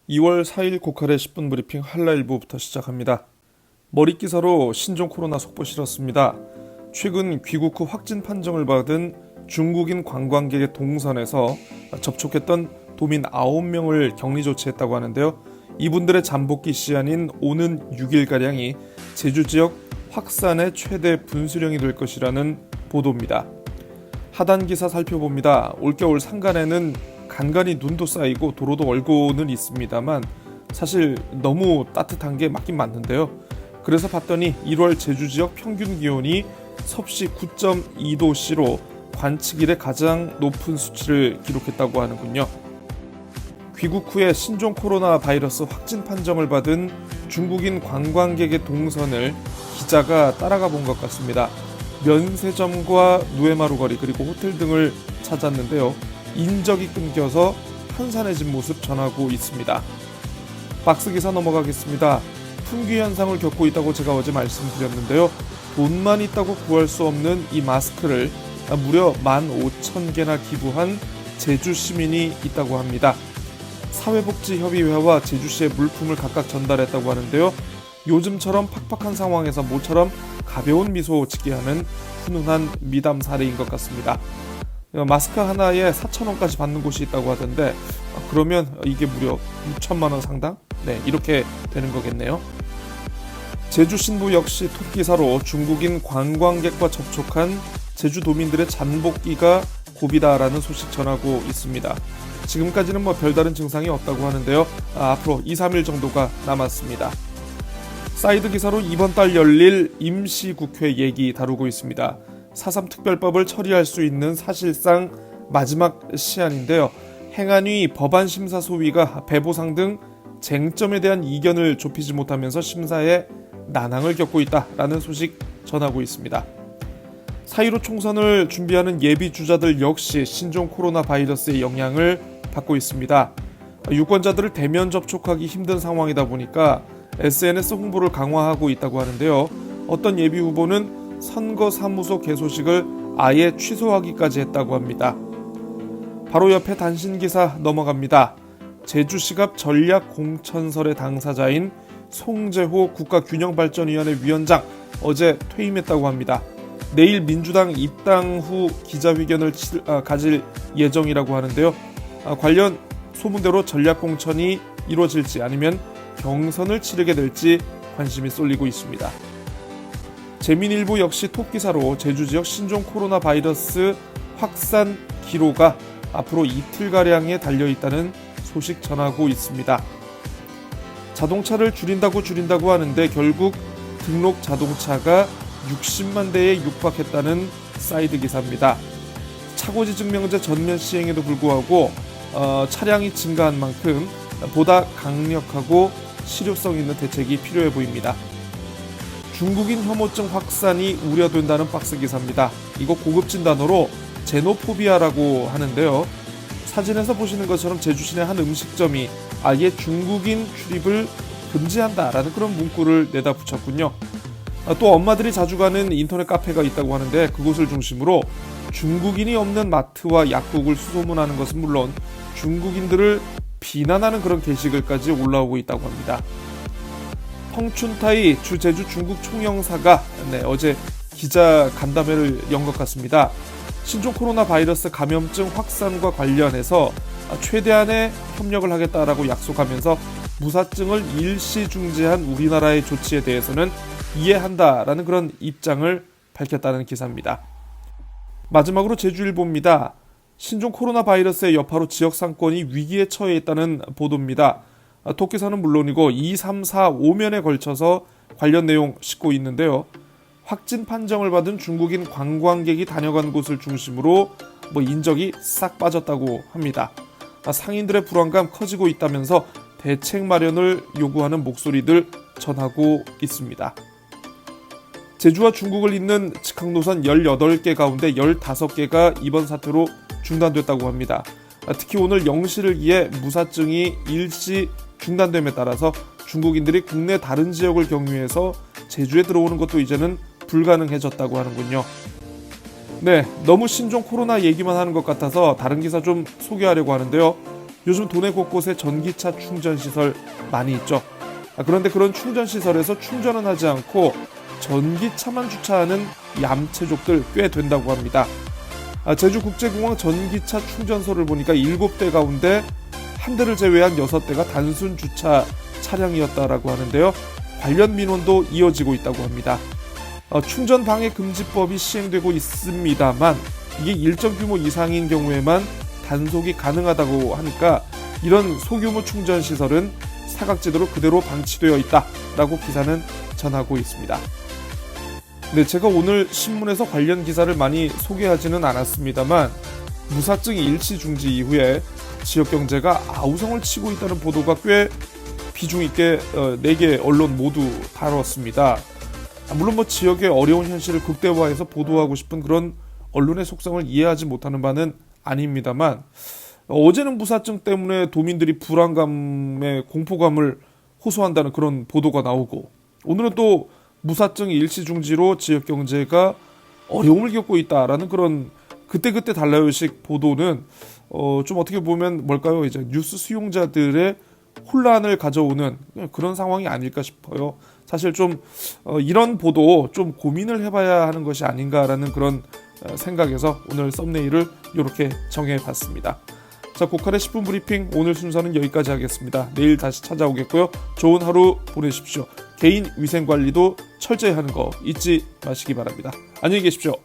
2월 4일 고칼의 10분 브리핑 한라일보부터 시작합니다. 머릿기사로 신종 코로나 속보 실었습니다. 최근 귀국 후 확진 판정을 받은 중국인 관광객의 동선에서 접촉했던 도민 9명을 격리 조치했다고 하는데요. 이분들의 잠복기 시한인 오는 6일가량이 제주 지역 확산의 최대 분수령이 될 것이라는 보도입니다. 하단 기사 살펴봅니다. 올겨울 상간에는 간간히 눈도 쌓이고 도로도 얼고는 있습니다만 사실 너무 따뜻한 게 맞긴 맞는데요. 그래서 봤더니 1월 제주 지역 평균 기온이 섭씨 9.2도씨로 관측 이래 가장 높은 수치를 기록했다고 하는군요. 귀국 후에 신종 코로나 바이러스 확진 판정을 받은 중국인 관광객의 동선을 기자가 따라가 본 것 같습니다. 면세점과 누에마루 거리 그리고 호텔 등을 찾았는데요. 인적이 끊겨서 한산해진 모습 전하고 있습니다. 박스 기사 넘어가겠습니다. 품귀 현상을 겪고 있다고 제가 어제 말씀드렸는데요. 돈만 있다고 구할 수 없는 이 마스크를 무려 15,000개나 기부한 제주 시민이 있다고 합니다. 사회복지협의회와 제주시에 물품을 각각 전달했다고 하는데요. 요즘처럼 팍팍한 상황에서 모처럼 가벼운 미소 짓게 하는 훈훈한 미담 사례인 것 같습니다. 마스크 하나에 4,000원까지 받는 곳이 있다고 하던데 그러면 이게 무려 6천만 원 상당? 네, 이렇게 되는 거겠네요. 제주 신부 역시 톱기사로 중국인 관광객과 접촉한 제주도민들의 잠복기가 고비다라는 소식 전하고 있습니다. 지금까지는 별다른 증상이 없다고 하는데요. 앞으로 2-3일 정도가 남았습니다. 사이드 기사로 이번 달 열릴 임시국회 얘기 다루고 있습니다. 4.3 특별법을 처리할 수 있는 사실상 마지막 시한인데요. 행안위 법안심사소위가 배보상 등 쟁점에 대한 이견을 좁히지 못하면서 심사에 난항을 겪고 있다라는 소식 전하고 있습니다. 4.15 총선을 준비하는 예비주자들 역시 신종 코로나 바이러스의 영향을 받고 있습니다. 유권자들을 대면 접촉하기 힘든 상황이다 보니까 SNS 홍보를 강화하고 있다고 하는데요. 어떤 예비 후보는 선거사무소 개소식을 아예 취소하기까지 했다고 합니다. 바로 옆에 단신 기사 넘어갑니다. 제주시갑 전략공천설의 당사자인 송재호 국가균형발전위원회 위원장 어제 퇴임했다고 합니다. 내일 민주당 입당 후 기자회견을 가질 예정이라고 하는데요. 관련 소문대로 전략공천이 이루어질지 아니면 경선을 치르게 될지 관심이 쏠리고 있습니다. 재민일보 역시 톱기사로 제주 지역 신종 코로나 바이러스 확산 기로가 앞으로 이틀가량에 달려있다는 소식 전하고 있습니다. 자동차를 줄인다고 하는데 결국 등록 자동차가 60만 대에 육박했다는 사이드 기사입니다. 차고지 증명제 전면 시행에도 불구하고 차량이 증가한 만큼 보다 강력하고 실효성 있는 대책이 필요해 보입니다. 중국인 혐오증 확산이 우려된다는 박스 기사입니다. 이거 고급진 단어로 제노포비아라고 하는데요. 사진에서 보시는 것처럼 제주 시내 한 음식점이 아예 중국인 출입을 금지한다라는 그런 문구를 내다 붙였군요. 또 엄마들이 자주 가는 인터넷 카페가 있다고 하는데 그곳을 중심으로 중국인이 없는 마트와 약국을 수소문하는 것은 물론 중국인들을 비난하는 그런 게시글까지 올라오고 있다고 합니다. 펑춘타이 주 제주 중국 총영사가 어제 기자 간담회를 연 것 같습니다. 신종 코로나 바이러스 감염증 확산과 관련해서 최대한의 협력을 하겠다라고 약속하면서 무사증을 일시 중지한 우리나라의 조치에 대해서는 이해한다라는 그런 입장을 밝혔다는 기사입니다. 마지막으로 제주일보입니다. 신종 코로나 바이러스의 여파로 지역 상권이 위기에 처해 있다는 보도입니다. 토끼사는 물론이고 2, 3, 4, 5면에 걸쳐서 관련 내용 싣고 있는데요. 확진 판정을 받은 중국인 관광객이 다녀간 곳을 중심으로 인적이 싹 빠졌다고 합니다. 상인들의 불안감 커지고 있다면서 대책 마련을 요구하는 목소리들 전하고 있습니다. 제주와 중국을 잇는 직항노선 18개 가운데 15개가 이번 사태로 중단됐다고 합니다. 특히 오늘 0시를 기해 무사증이 일시 중단됨에 따라서 중국인들이 국내 다른 지역을 경유해서 제주에 들어오는 것도 이제는 불가능해졌다고 하는군요. 네, 너무 신종 코로나 얘기만 하는 것 같아서 다른 기사 좀 소개하려고 하는데요. 요즘 도내 곳곳에 전기차 충전 시설 많이 있죠. 그런데 그런 충전 시설에서 충전은 하지 않고 전기차만 주차하는 얌체족들 꽤 된다고 합니다. 제주국제공항 전기차 충전소를 보니까 7대 가운데 한 대를 제외한 6대가 단순 주차 차량이었다라고 하는데요. 관련 민원도 이어지고 있다고 합니다. 충전 방해 금지법이 시행되고 있습니다만 이게 일정 규모 이상인 경우에만 단속이 가능하다고 하니까 이런 소규모 충전 시설은 사각지대로 그대로 방치되어 있다라고 기사는 전하고 있습니다. 네, 제가 오늘 신문에서 관련 기사를 많이 소개하지는 않았습니다만 무사증 일시 중지 이후에 지역 경제가 아우성을 치고 있다는 보도가 꽤 비중 있게 4개 언론 모두 다뤘습니다. 물론 지역의 어려운 현실을 극대화해서 보도하고 싶은 그런 언론의 속성을 이해하지 못하는 바는 아닙니다만 어제는 무사증 때문에 도민들이 불안감에 공포감을 호소한다는 그런 보도가 나오고 오늘은 또 무사증 일시 중지로 지역 경제가 어려움을 겪고 있다라는 그런 그때그때 달라요식 보도는 좀 어떻게 보면 뭘까요? 이제 뉴스 수용자들의 혼란을 가져오는 그런 상황이 아닐까 싶어요. 사실 좀 이런 보도 좀 고민을 해봐야 하는 것이 아닌가라는 그런 생각에서 오늘 썸네일을 이렇게 정해봤습니다. 자, 고칼의 10분 브리핑 오늘 순서는 여기까지 하겠습니다. 내일 다시 찾아오겠고요. 좋은 하루 보내십시오. 개인 위생관리도 철저히 하는 거 잊지 마시기 바랍니다. 안녕히 계십시오.